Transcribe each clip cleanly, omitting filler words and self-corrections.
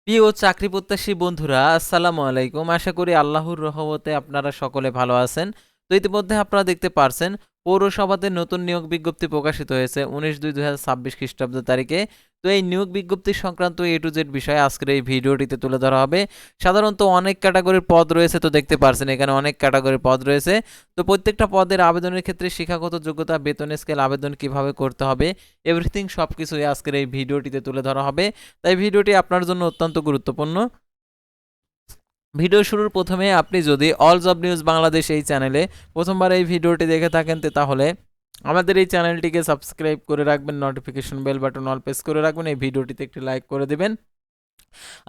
প্রিয় চাকরি প্রত্যাশী বন্ধুরা, আসসালামু আলাইকুম। আশা করি আল্লাহর রহমতে আপনারা সকলে ভালো আছেন। তো ইতিমধ্যে আপনারা দেখতে পারছেন পৌরসভাতে নতুন নিয়োগ বিজ্ঞপ্তি প্রকাশিত হয়েছে 19/2/2026 খ্রিস্টাব্দ তারিখে। তো এই নিয়োগ বিজ্ঞপ্তি সংক্রান্ত এ টু জেড বিষয়ে আজকের এই ভিডিওটিতে তুলে ধরা হবে। সাধারণত অনেক ক্যাটাগরির পদ রয়েছে, তো দেখতে পারছেন এখানে অনেক ক্যাটাগরির পদ রয়েছে। তো প্রত্যেকটা পদের আবেদনের ক্ষেত্রে শিক্ষাগত যোগ্যতা, বেতন স্কেল, আবেদন কিভাবে করতে হবে, এভরিথিং সবকিছুই আজকের এই ভিডিওটিতে তুলে ধরা হবে। তাই ভিডিওটি আপনার জন্য অত্যন্ত গুরুত্বপূর্ণ। ভিডিও শুরুর প্রথমে আপনি যদি অল জব নিউজ বাংলাদেশ এই চ্যানেলে প্রথমবার এই ভিডিওটি দেখে থাকেন তাহলে আমাদের এই চ্যানেলটিকে সাবস্ক্রাইব করে রাখবেন, notification bell button all press করে রাখবেন, এই ভিডিওটিতে একটি লাইক করে দিবেন।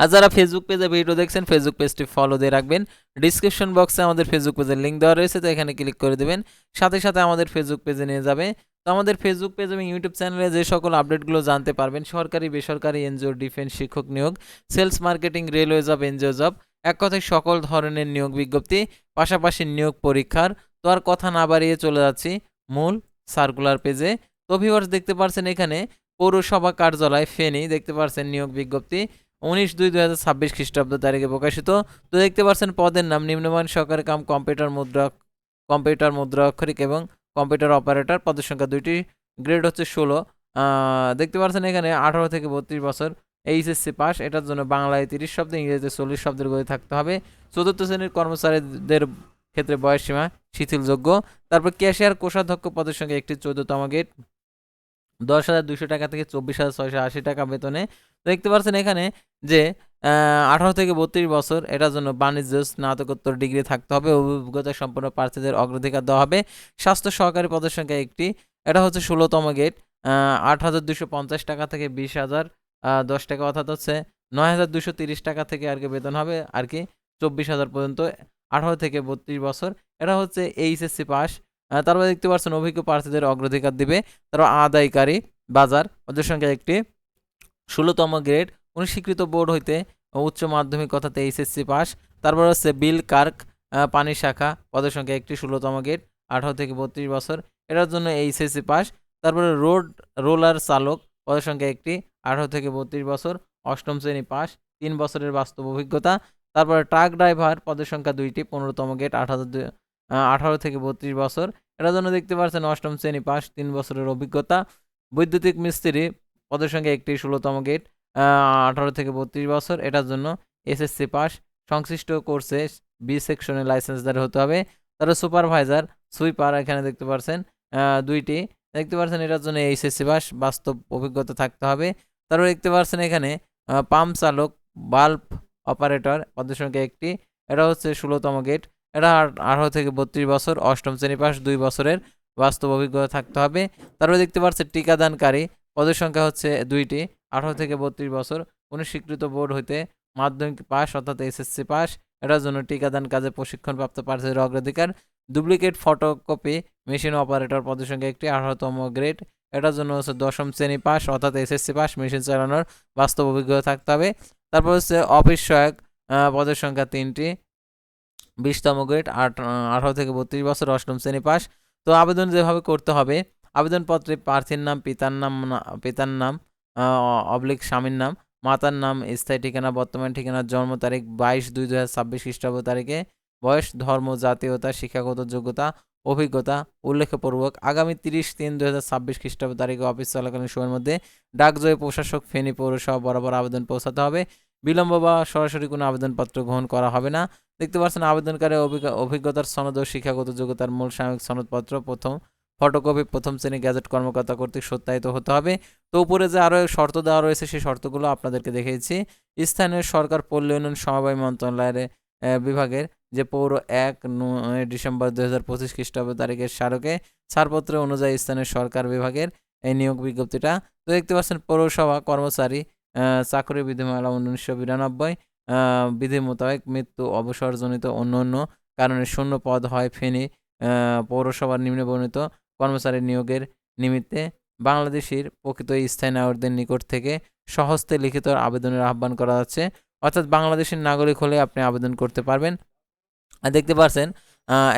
আর যারা ফেসবুক পেজে ভিডিও দেখছেন ফেসবুক পেজটি ফলো দিয়ে রাখবেন। ডিসক্রিপশন বক্সে আমাদের ফেসবুক পেজের লিঙ্ক দেওয়া রয়েছে, তো এখানে ক্লিক করে দেবেন, সাথে সাথে আমাদের ফেসবুক পেজে নিয়ে যাবে। তো আমাদের ফেসবুক পেজ এবং ইউটিউব চ্যানেলে যে সকল আপডেটগুলো জানতে পারবেন, সরকারি বেসরকারি এনজিও, ডিফেন্স, শিক্ষক নিয়োগ, sales marketing, railway job, NGO job, এক কথায় সকল ধরনের নিয়োগ বিজ্ঞপ্তি, পাশাপাশি নিয়োগ পরীক্ষার। তো আর কথা না বাড়িয়ে চলে যাচ্ছি মূল সার্কুলার পেজে। তো ভিউয়ার্স দেখতে পারছেন এখানে পৌরসভা কার্যালয় ফেনী, দেখতে পারছেন নিয়োগ বিজ্ঞপ্তি 19/2/2026 খ্রিস্টাব্দ তারিখে প্রকাশিত। তো দেখতে পাচ্ছেন পদের নাম নিম্নমান সহকারী কাম কম্পিউটার মুদ্রা অক্ষরিক এবং কম্পিউটার অপারেটর, পদের সংখ্যা 2টি, গ্রেড হচ্ছে 16। দেখতে পাচ্ছেন এখানে 18 থেকে 32 বছর, এইচএসসি পাস, এটার জন্য বাংলায় 30 শব্দ, ইংরেজিতে 40 শব্দের গতি থাকতে হবে। চতুর্থ শ্রেণীর কর্মচারীদের ক্ষেত্রে বয়সসীমা শিথিলযোগ্য। তারপর ক্যাশিয়ার কোষাধ্যক্ষ পদের সংখ্যা একটি, 14তম গেট, 10,200 টাকা থেকে 24,680 টাকা বেতনে। দেখতে পাচ্ছেন এখানে যে 18 থেকে 32 বছর, এটার জন্য বাণিজ্য স্নাতকোত্তর ডিগ্রি থাকতে হবে। অভিজ্ঞতা সম্পন্ন প্রার্থীদের অগ্রাধিকার দেওয়া হবে। স্বাস্থ্য সহকারী পদের সংখ্যা একটি, এটা হচ্ছে 16তম গেট, 8,250 টাকা থেকে 20,010 টাকা, অর্থাৎ হচ্ছে 9,230 টাকা থেকে আর কি বেতন হবে আর কি 24,000 পর্যন্ত, 18 থেকে 32 বছর, এটা হচ্ছে এইচএসসি পাস। তারপরে দেখতে পাচ্ছেন অভিজ্ঞ প্রার্থীদের অগ্রাধিকার দিবে। তারপর আদায়কারী বাজার, ওদের সংখ্যা একটি, 16তম গ্রেড, কোনো স্বীকৃত বোর্ড হইতে উচ্চ মাধ্যমিক অর্থাৎ এইচএসসি পাস। তারপর হচ্ছে বিল কার্ক, পানি শাখা, পদের সংখ্যা একটি, 16তম গ্রেড, 18 থেকে 32 বছর, এটার জন্য এইচএসসি পাস। তারপরে রোলার চালক, পদের সংখ্যা একটি, 18 থেকে 32 বছর, 8ম শ্রেণী পাস, 3 বছরের বাস্তব অভিজ্ঞতা। তারপরে ট্রাক ড্রাইভার, পদের সংখ্যা 2টি, 15তম গ্রেড, 18 থেকে 32 বছর, এটার জন্য দেখতে পাচ্ছেন 8ম শ্রেণী পাস, 3 বছরের অভিজ্ঞতা। বৈদ্যুতিক মিস্ত্রি, পদের সংখ্যা একটি, 16তম গেট, 18 থেকে 32 বছর, এটার জন্য এসএসসি পাস, সংশ্লিষ্ট কোর্সে বি সেকশনে লাইসেন্সদার হতে হবে। তারপর সুপারভাইজার, সুইপার, এখানে দেখতে পাচ্ছেন 2টি, দেখতে পাচ্ছেন এটার জন্য এইচএসসি পাস, বাস্তব অভিজ্ঞতা থাকতে হবে। তারপর দেখতে পাচ্ছেন এখানে পাম্প চালক, বাল্ব অপারেটর, পদের সংখ্যা একটি, এটা হচ্ছে 16তম গেট, এটা 18 থেকে 32 বছর, 8ম শ্রেণী পাস, 2 বছরের বাস্তব অভিজ্ঞতা থাকতে হবে। তারপরে দেখতে পাচ্ছেন টিকাদানকারী, পদের সংখ্যা হচ্ছে 2টি, 18 থেকে 32 বছর, কোনো স্বীকৃত বোর্ড হইতে মাধ্যমিক পাস অর্থাৎ এসএসসি পাস, এটার জন্য টিকাদান কাজে প্রশিক্ষণপ্রাপ্ত প্রার্থীদের অগ্রাধিকার। ডুপ্লিকেট ফটোকপি মেশিন অপারেটর, পদের সংখ্যা একটি, 18তম গ্রেড, এটার জন্য হচ্ছে 10ম শ্রেণী পাস অর্থাৎ এসএসসি পাস, মেশিন চালানোর বাস্তব অভিজ্ঞতা থাকতে হবে। তারপর হচ্ছে অফিস সহায়ক, পদের সংখ্যা 3টি, 20তম গ্রেড, 18 থেকে 32 বছর, 8ম শ্রেণী পাস। তো আবেদন যেভাবে করতে হবে, আবেদনপত্রে প্রার্থীর নাম, পিতার নাম অবলিক স্বামীর নাম, মাতার নাম, স্থায়ী ঠিকানা, বর্তমান ঠিকানা, জন্ম তারিখ 22/2/2026 খ্রিস্টাব্দ তারিখে, বয়স, ধর্ম, জাতীয়তা, শিক্ষাগত যোগ্যতা, অভিজ্ঞতা উল্লেখপূর্বক আগামী 30/3/2026 খ্রিস্টাব্দ তারিখে অফিস চলাকালীন সময়ের মধ্যে ডাকজোয়ে প্রশাসক ফেনী পৌরসভা বরাবর আবেদন পৌঁছাতে হবে। বিলম্ব বা সরাসরি কোনো আবেদনপত্র গ্রহণ করা হবে না। দেখতে পাচ্ছেন আবেদনকারী অভিজ্ঞতার সনদ ও শিক্ষাগত যোগ্যতার মূল সাময়িক সনদপত্র প্রথম ফটোকপি প্রথম শ্রেণী গ্যাজেট কর্মকর্তা কর্তৃক সত্যায়িত হতে হবে। তো উপরে যে আরও শর্ত দেওয়া রয়েছে সেই শর্তগুলো আপনাদেরকে দেখিয়েছি। স্থানীয় সরকার পল্লী উন্নয়ন সমবায় মন্ত্রণালয়ের বিভাগের যে পৌর 1 ডিসেম্বর 2025 খ্রিস্টাব্দ তারিখের স্মারকে ছাড়পত্র অনুযায়ী স্থানীয় সরকার বিভাগের এই নিয়োগ বিজ্ঞপ্তিটা। তো দেখতে পাচ্ছেন পৌরসভা কর্মচারী চাকরি বিধিমালা 1992 বিধি মোতাবেক মৃত্যু, অবসরজনিত অন্য কারণে শূন্য পদ হয় ফেনী পৌরসভার নিম্নবর্ণিত কর্মচারী নিয়োগের নিমিত্তে বাংলাদেশের প্রকৃত স্থায়ী নাগরিকদের নিকট থেকে স্বহস্তে লিখিত আবেদনের আহ্বান করা যাচ্ছে। অর্থাৎ বাংলাদেশের নাগরিক হলে আপনি আবেদন করতে পারবেন। আর দেখতে পাচ্ছেন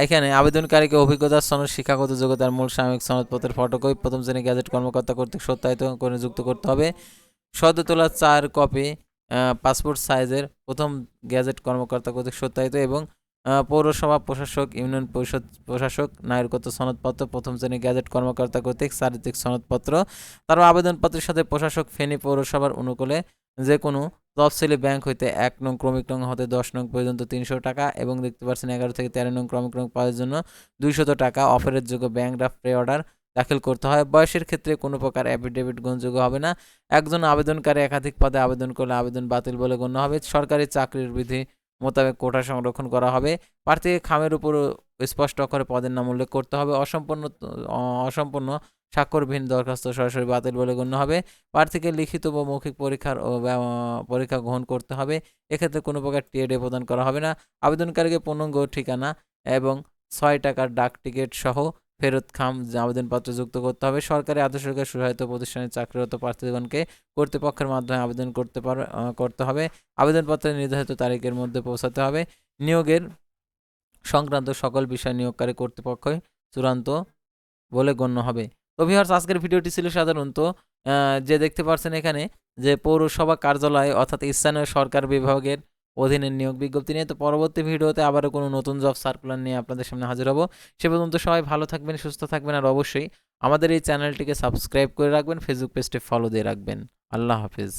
এখানে আবেদনকারীকে অভিজ্ঞতার সনদ, শিক্ষাগত যোগ্যতার মূল সাময়িক সনদপত্রের ফটোকপি প্রথম শ্রেণী গ্যাজেট কর্মকর্তা কর্তৃক সত্যায়িত করে যুক্ত করতে হবে। সদ্য তোলা 4 কপি পাসপোর্ট সাইজের প্রথম গ্যাজেট কর্মকর্তা কর্তৃক সত্যায়িত এবং পৌরসভা প্রশাসক, ইউনিয়ন পরিষদ প্রশাসক, নাগরিকত্ব সনদপত্র, প্রথম শ্রেণী গ্যাজেট কর্মকর্তা কর্তৃক চারিত্রিক সনদপত্র। তারপর আবেদনপত্রের সাথে প্রশাসক ফেনী পৌরসভার অনুকূলে যে কোনো তফসিলি ব্যাংক হইতে 1 নং ক্রমিক নং হতে 10 নং পর্যন্ত 300 টাকা এবং দেখতে পাচ্ছেন 11 থেকে 13 নং ক্রমিক নং পাওয়ার জন্য 200 টাকা অফারের যোগ্য ব্যাংক ড্রাফট প্রে অর্ডার দাখিল করতে হয়। বয়সের ক্ষেত্রে কোনো প্রকার অ্যাফিডেভিট গ্রহণযোগ্য হবে না। একজন আবেদনকারী একাধিক পদে আবেদন করলে আবেদন বাতিল বলে গণ্য হবে। সরকারি চাকরির বিধি মোতাবেক কোটা সংরক্ষণ করা হবে। প্রার্থীকে খামের উপর স্পষ্ট অক্ষরে পদের নাম উল্লেখ করতে হবে। অসম্পূর্ণ স্বাক্ষরবিহীন দরখাস্ত সরাসরি বাতিল বলে গণ্য হবে। প্রার্থীকে লিখিত বা মৌখিক পরীক্ষা গ্রহণ করতে হবে। এক্ষেত্রে কোনো প্রকার টিএডে প্রদান করা হবে না। আবেদনকারীকে পূর্ণাঙ্গ ঠিকানা এবং 6 টাকার ডাক টিকিট সহ ফেরত খাম আবেদনপত্র যুক্ত করতে হবে। সরকারি আধা-সরকারি সহায়তা প্রতিষ্ঠানে চাকরিরত প্রার্থীগণকে কর্তৃপক্ষের মাধ্যমে আবেদন করতে হবে। আবেদনপত্রের নির্ধারিত তারিখের মধ্যে পৌঁছাতে হবে। নিয়োগের সংক্রান্ত সকল বিষয় নিয়োগকারী কর্তৃপক্ষই চূড়ান্ত বলে গণ্য হবে। তো ভিউয়ার্স, আজকের ভিডিওটি ছিল সাধারণত যে দেখতে পাচ্ছেন এখানে যে পৌরসভা কার্যালয় অর্থাৎ স্থানীয় সরকার বিভাগের অধীনে নিয়োগ বিজ্ঞপ্তি নিয়ে। তো পরবর্তী ভিডিওতে আবারও কোনো নতুন জব সার্কুলার নিয়ে আপনাদের সামনে হাজির হব। সে পর্যন্ত সবাই ভালো থাকবেন, সুস্থ থাকবেন, আর অবশ্যই আমাদের এই চ্যানেলটিকে সাবস্ক্রাইব করে রাখবেন, ফেসবুক পেজটি ফলো দিয়ে রাখবেন। আল্লাহ হাফিজ।